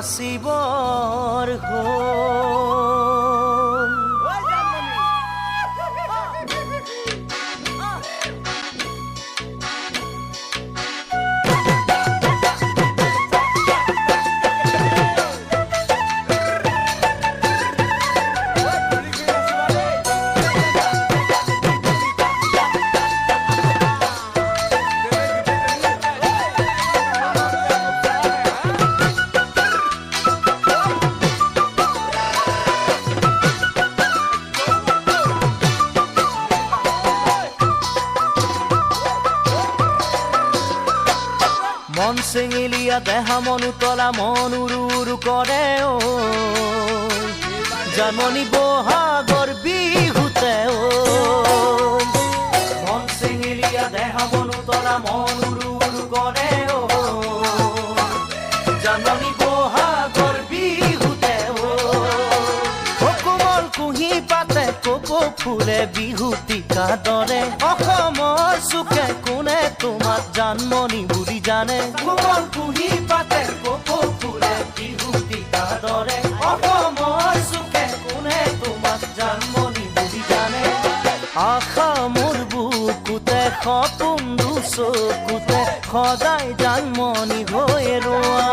নাচিবৰ হ'ল। মন চেঙেলীয়া দেহা মন উতলা মন উৰু উৰু কৰে ঐ জানমণি বহাগৰ বিহুতে ঐ মন চেঙেলীয়া দেহা মন উতলা মন উৰু উৰু কৰে ঐ জানমণি বহাগৰ বিহুতে ঐ কোমল কুঁহি পাতে কপৌ ফুলে বিহুতিকা দৰে অসমৰ চুকে কোনে তোমাক জানমণি বুলি জানে কোমল কুঁহি পাতে কপৌ ফুলে বিহুতিকা দৰে অসমৰ চুকে কোনে তোমাক জানমণি বুলি জানে আশা মোৰ বুকুতে সপোন চকুতে সদায় জানমণি হৈ ৰোৱা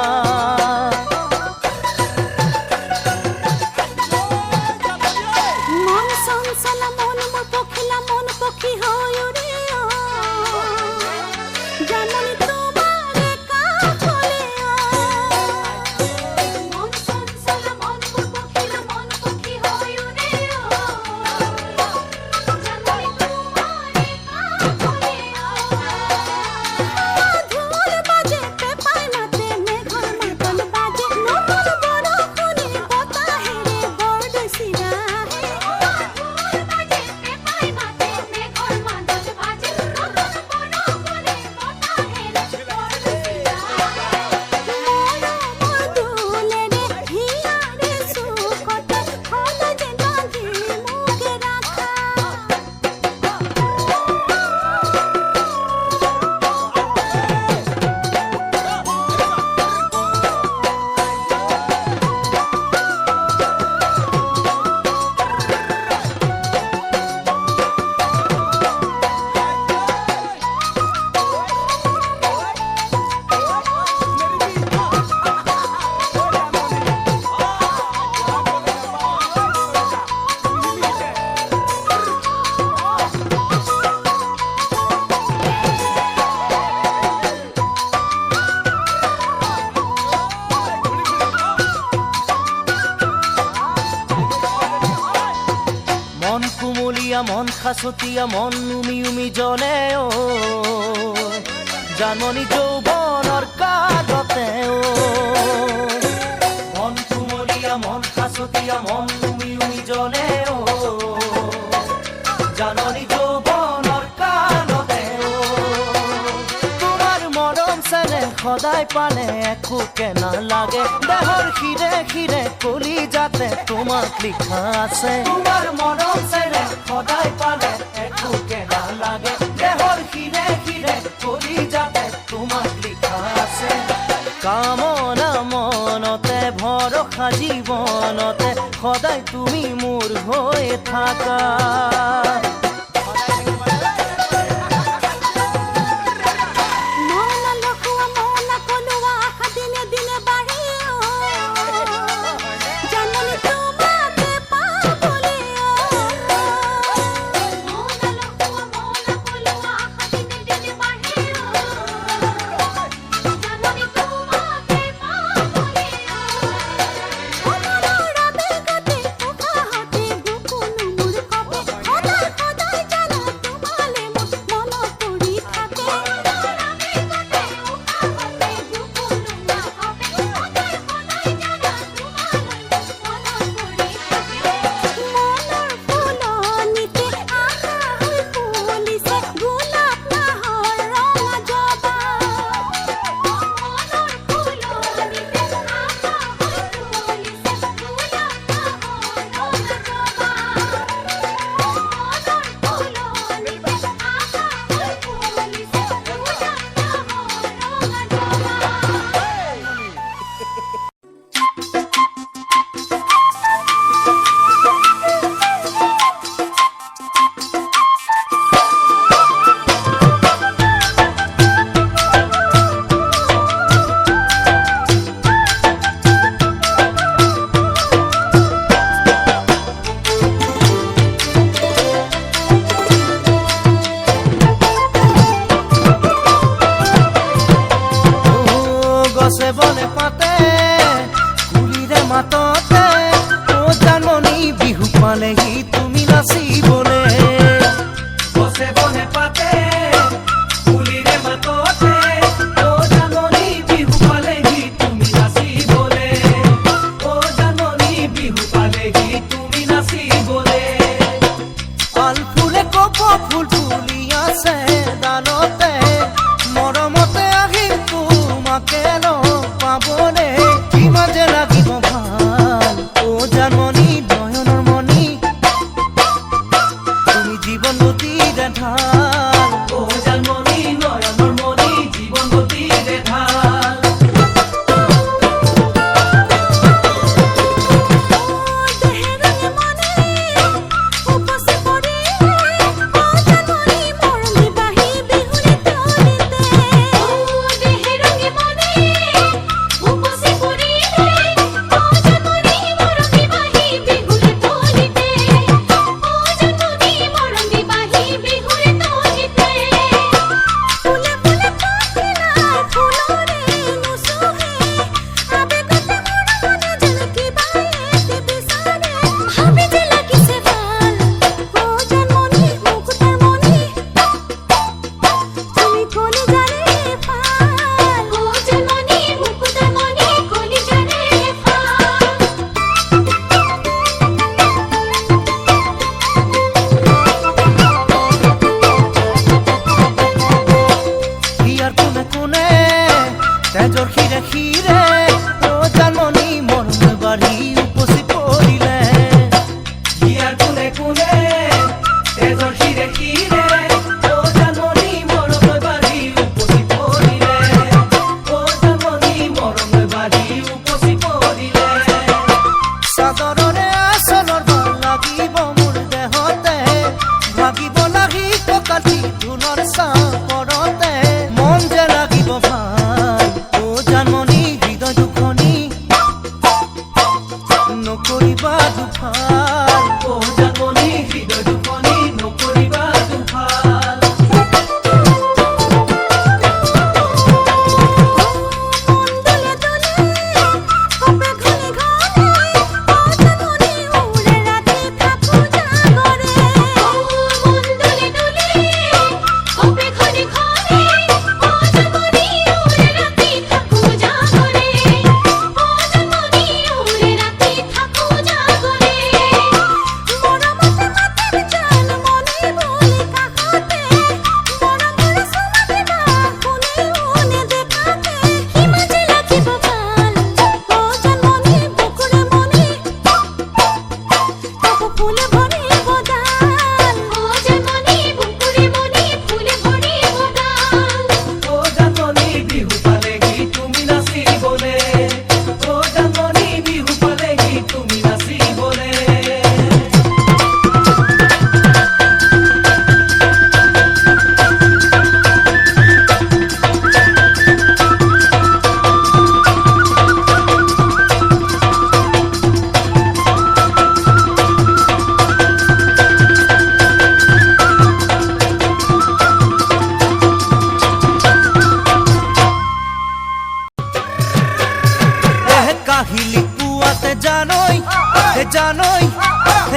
মন খাচতীয়া মন উমি উমি জ্বলে ও জানমণি যৌৱনৰ কালতে ও মন কুমলীয়া মন খাচতীয়া মন উমি উমি জ্বলে ও জানমণি যৌৱনৰ কালতে ও তোমাৰ মৰম চেনেহ সদায় পালে একোকে নালাগে দেহৰ শিৰে শিৰে কলিজাতে তোমাক লিখা আছে তোমাৰ মৰম চেনেহ সদায় পালে একোকে নালাগে দেহৰ শিৰে শিৰে কলিজাতে তোমাক লিখা আছে কামনা মনতে ভৰসা জীৱনতে সদায় তুমি মোৰ হৈ থাকা গছে বনে পাতে কুলিৰে মাততে ও জাননী বিহু পালেহি তুমি নাচিবলে গছে বনে পাতে কুলিৰে মাততে ও জাননী বিহু পালেহি তুমি নাচিবলে ও জাননী বিহু পালেহি তুমি নাচিবলে আল ফুলে কপ ফুল ফুলি আছে দানতে মৰমতে আহিম তোমাকে পাবলে কিমান যে লাগিব ভাল ও জাননী নয়নৰ মণি তুমি জীৱন গতিৰে ঢাল ও জাননী নয়নৰ মণি জীৱন গতিৰে ঢাল তেজৰ খিৰে খিৰে ও জাননী মৰম বাঢ়ি উপচি পৰিলে হিয়াৰ কোনে কোনে তেজৰ খিৰে খিৰে ও জাননী মৰম বাঢ়ি উপচি পৰিলে ও জাননী মৰম বাঢ়ি উপচি পৰিলে চাদৰৰে আচলৰ ভাল লাগিব মোৰ দেহতে ভাগিব লাগি ককাটি ধুনৰ চাপৰতে মন যে লাগিব ভাল জাননী হৃদয় দুখনি নকৰিবা দুফাল ও জাননী হৃদয় দুখনি নকৰিবা দুফাল কাহিলি পুৱাতে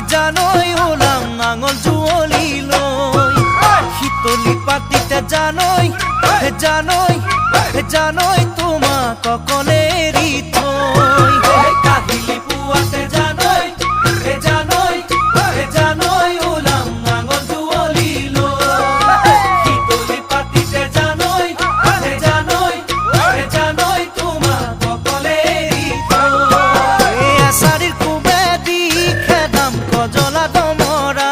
জানৈ ওলাম নাঙল জুৱলি লৈ শীতলি পাতিতে জানৈ তোমাক অকলে এৰি থৈ কাহিলি পুৱাতে জানৈ ওলাম নাঙল জুৱলি লৈ শীতলি পাতিতে জানৈ তোমাক অকলে এৰি থৈ এছাৰিৰ কোবেদি খেদাম কজলা দমৰা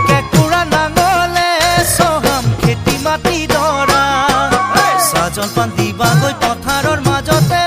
কেঁকুৰা নাঙলে চহাম খেতি মাটি দৰা জলপান দিবাগৈ পথাৰৰ মাজতে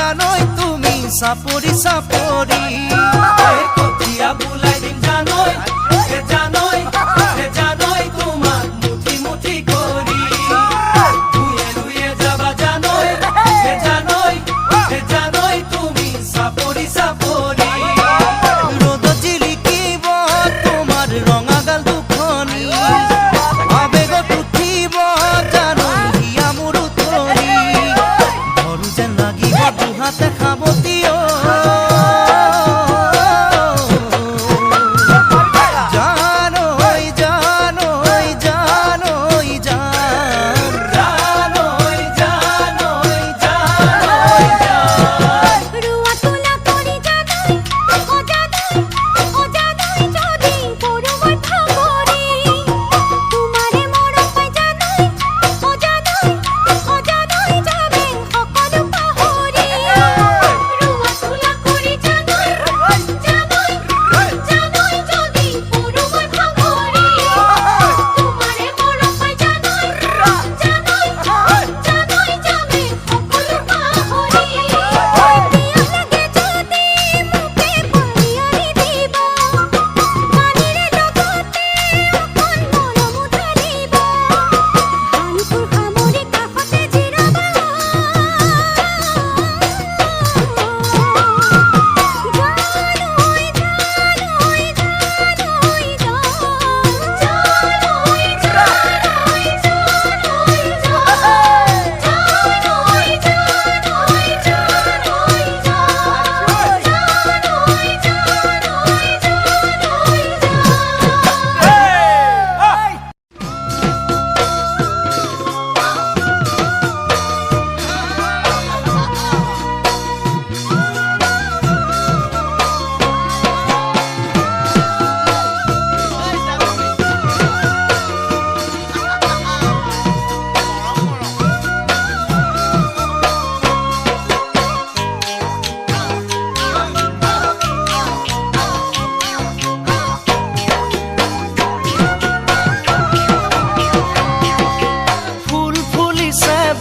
জানৈ তুমি চাপৰি চাপৰি কঠিয়া বুলাই দিম জানৈ জানৈ তোমাক মুঠি মুঠি কৰি ৰুয়ে ৰুয়ে যাবা জানৈ জানৈ তুমি চাপৰি চাপৰি ৰ'দত জিলিকিব তোমাৰ ৰঙা গাল দুখনি আবেগত উঠিব জানৈ হিয়া মোৰ উঠনি ধৰো যেন লাগিব দুহাতে খাবতীয়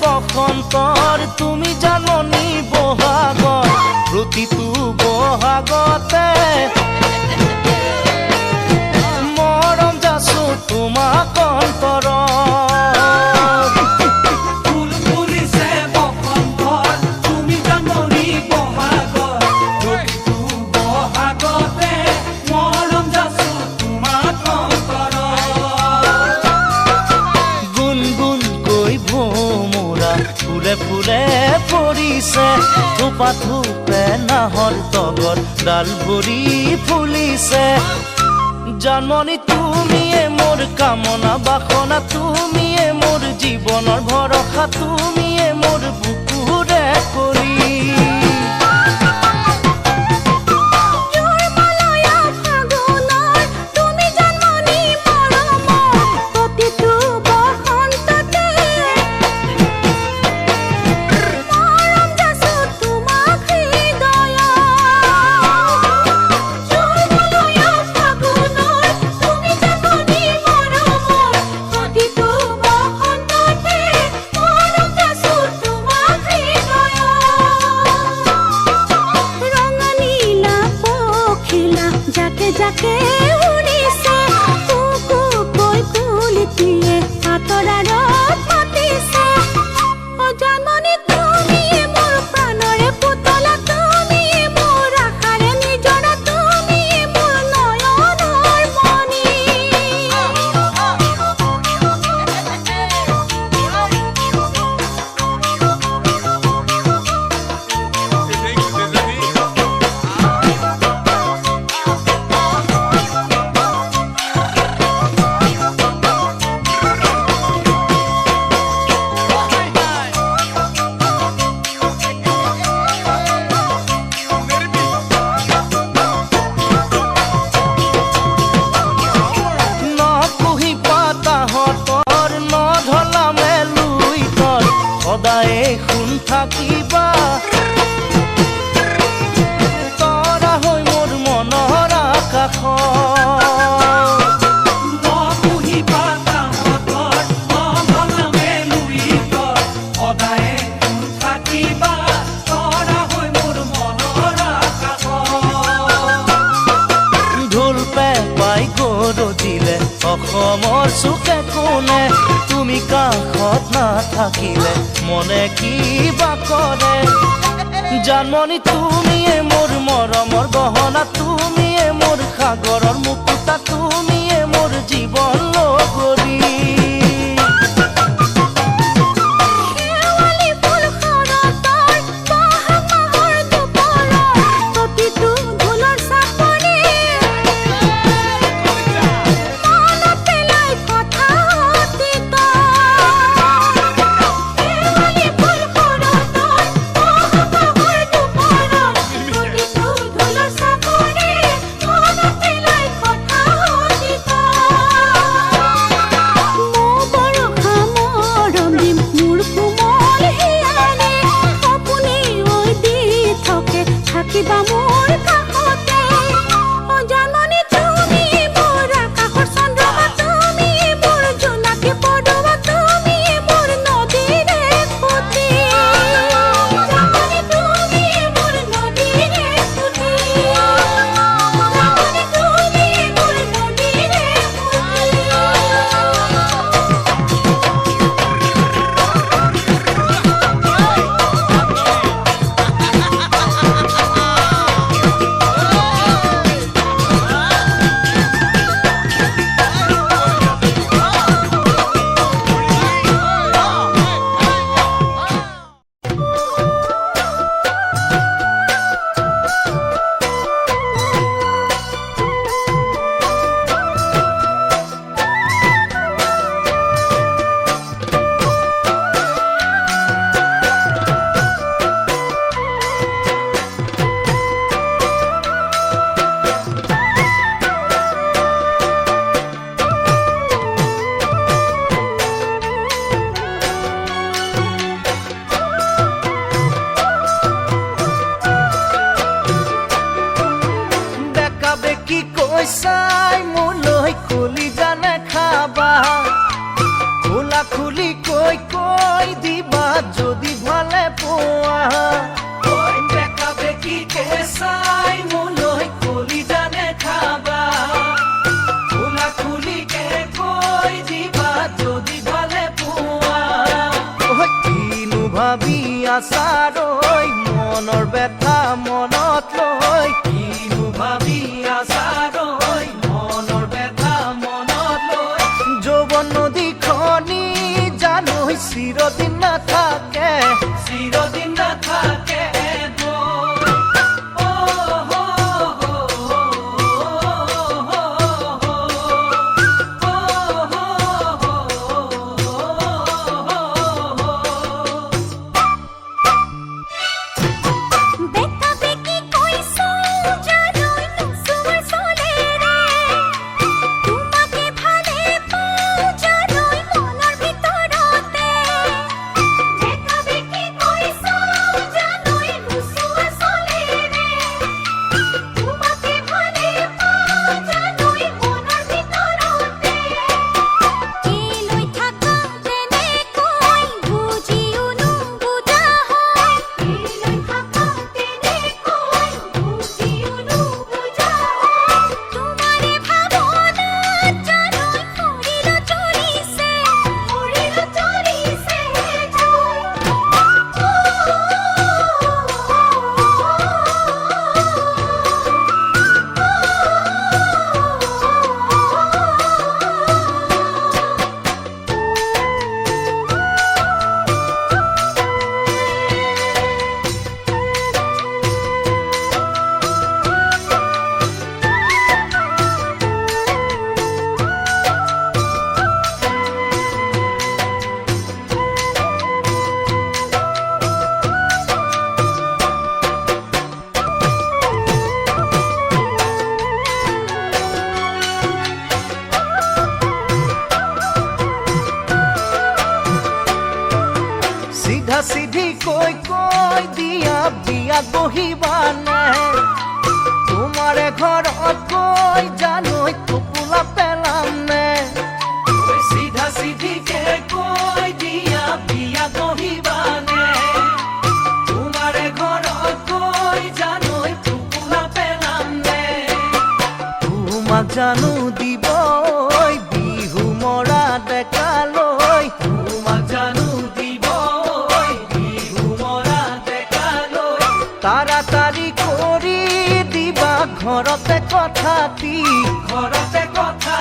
বসন্তৰ তুমি জাননী বহাগত প্ৰতিটো বহাগতে মৰম যাচো তোমাক অন্তৰত ফুল ফুলিছে বসন্তৰ তুমি জাননী বহাগত প্ৰতিটো বহাগতে মৰম যাচো তোমাক অন্তৰত গুণগুণকৈ ভোমোৰা ফুলে ফুলে পৰিছে থোপা থোপে নাহৰ তগৰ ডাল ভৰি ফুলিছে জাননী তুমিয়ে মোৰ কামনা বাসনা তুমিয়ে মোৰ জীৱনৰ ভৰসা তুমিয়ে মোৰ বুকুৰে কৰি যাকে উৰিছে কুকু কৈ কুলিটিয়ে আতৰাৰত মাতিছে অ জাননী তুমিয়ে মোৰ প্ৰাণৰে পুতলা তুমিয়ে মোৰ আশাৰে নিজৰা তুমিয়ে মোৰ নয়নৰ মণি অসমৰ চুকে কোণে তুমি কাষত নাথাকিলে মনে কিবা কৰে জানমণি তুমিয়ে মোৰ মৰমৰ গহনা তুমিয়ে মোৰ সাগৰৰ মুকুতা তুমিয়ে মোৰ জীৱন লগৰী চাই মোলৈ খুলি জানে খাবা খোলা খুলি কৈ দিবা যদি ভালে পোৱা দেখা বেকি চাই মোলৈ খুলি জানে খাবা খোলা খুলি কৈ দিবা যদি ভালে পোৱা কিনো ভাবি আছা ৰৈ মনৰ ব্যথা মনত লৈ কিনো ভাবি আছা চিৰদিন নাথাকে চিৰদিন নাথাকে সিধি কৈ দিয়া বিয়াত বহিবা নাই তোমাৰে ঘৰত কৈ জানৈ টোপোলা পেলাম নে সিধা সিধিকে কৈ দিয়া বিয়াত বহিবা নে তোমাৰে ঘৰত কৈ জানৈ টোপোলা পেলাম নে তোমাক জানো দিব তাড়াতাড়ি কৰি দিবা ঘৰতে কথাটি কয়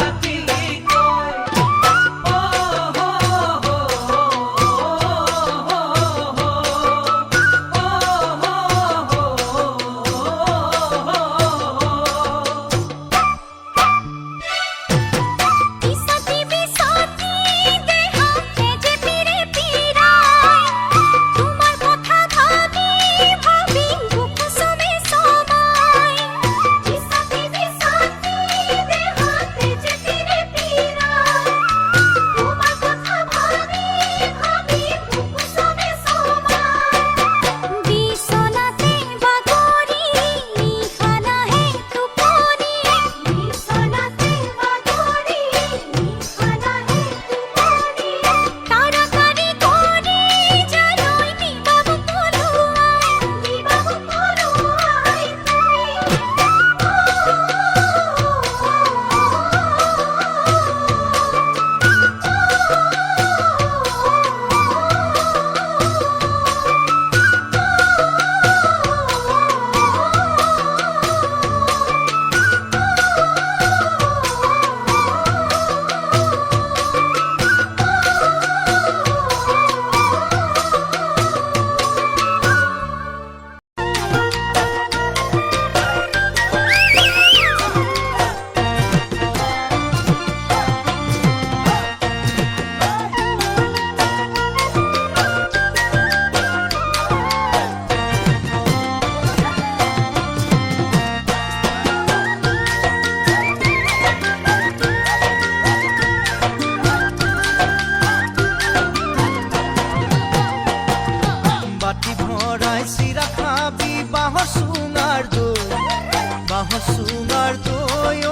চুঙাৰ দৈ ঐ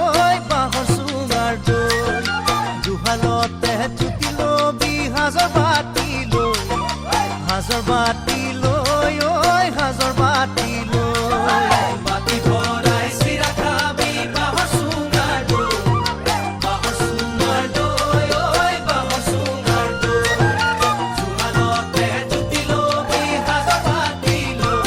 বাঁহৰ চুঙাৰ দৈ দুহালতে জুতি লবি সাজৰ বাতি লৈ ঐ সাজৰ বাতি লৈ বাতি ভৰাই চিৰা খাবি বাঁহৰ চুঙাৰ দৈ ঐ বাঁহৰ চুঙাৰ দৈ দুহালতে জুতি লবি সাজৰ বাতি লৈ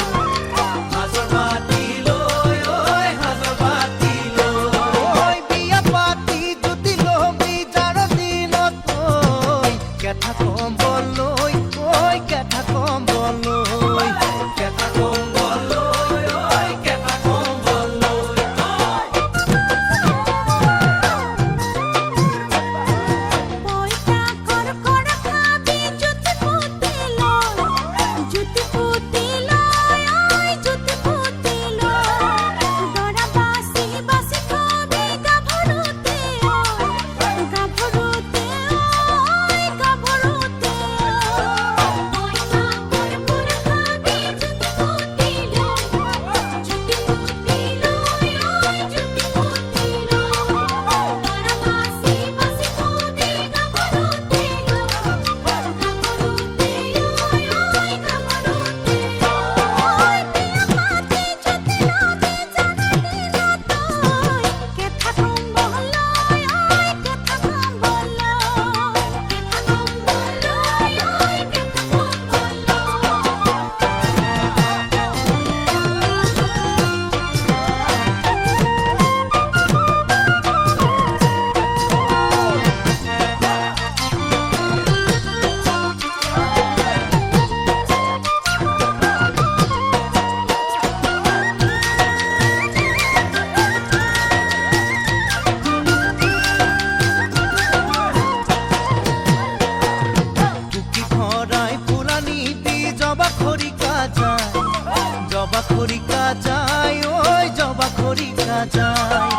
জবা খৰিকা যায়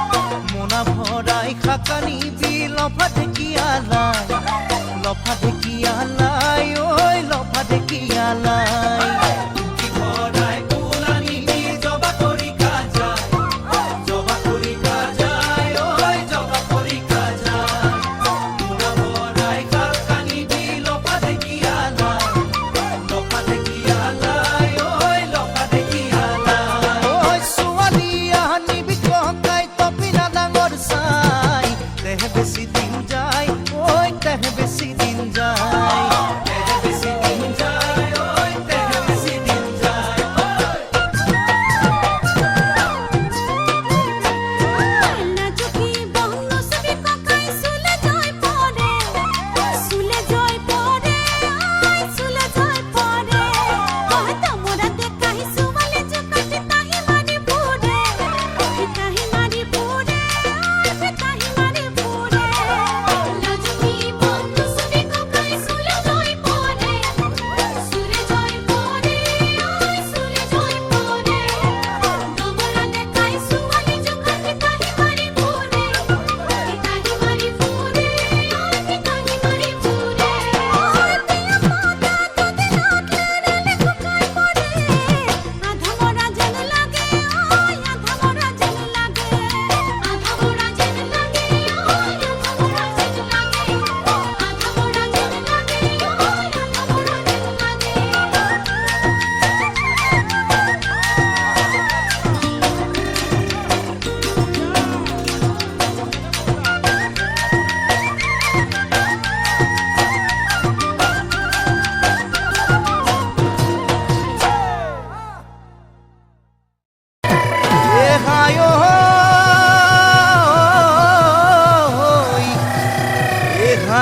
মোনা ভৰাই খাকা নিবি লফা ঢেকিয়ালাই ঐ লফা ঢেকিয়ালাই বেশি দিন যায়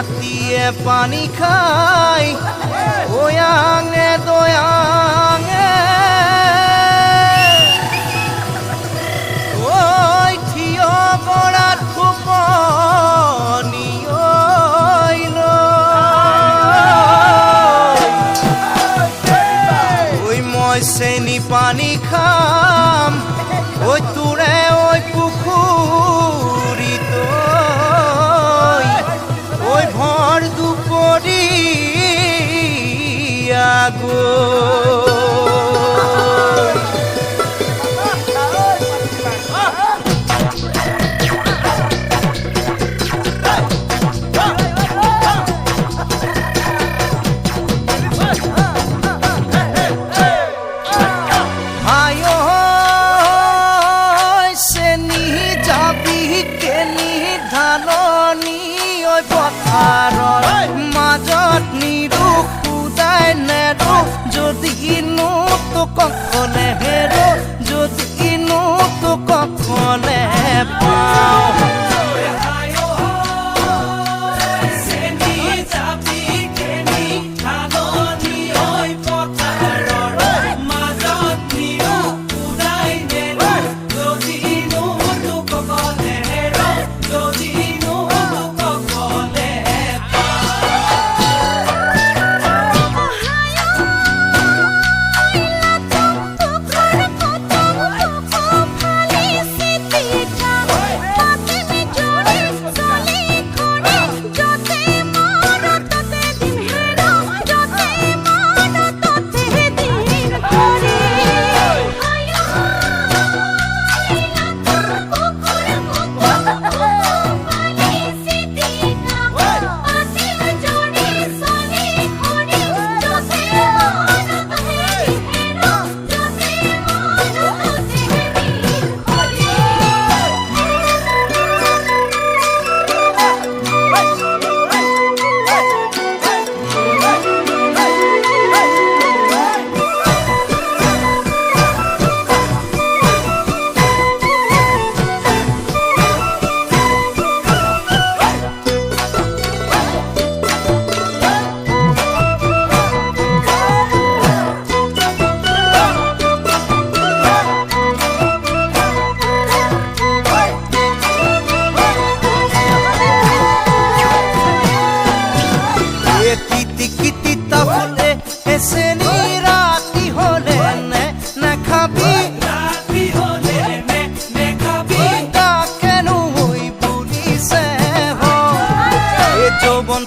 ৰাতিয়ে পানী খাই ওয়াঙে দয়াঙে ঐ থিয় গৰাত খোপনি ঐ মই চেনি পানী খাম ঐ তোৰে ঐ পুখুৰীত ঐ ভৰ দুপৰীয়া গৈ মাজত নিৰুখ উদাই নেৰো যদিনো তোক কলে হেৰো যদিনো তোক কলে পাওঁ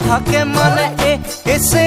থাকে মানে এসে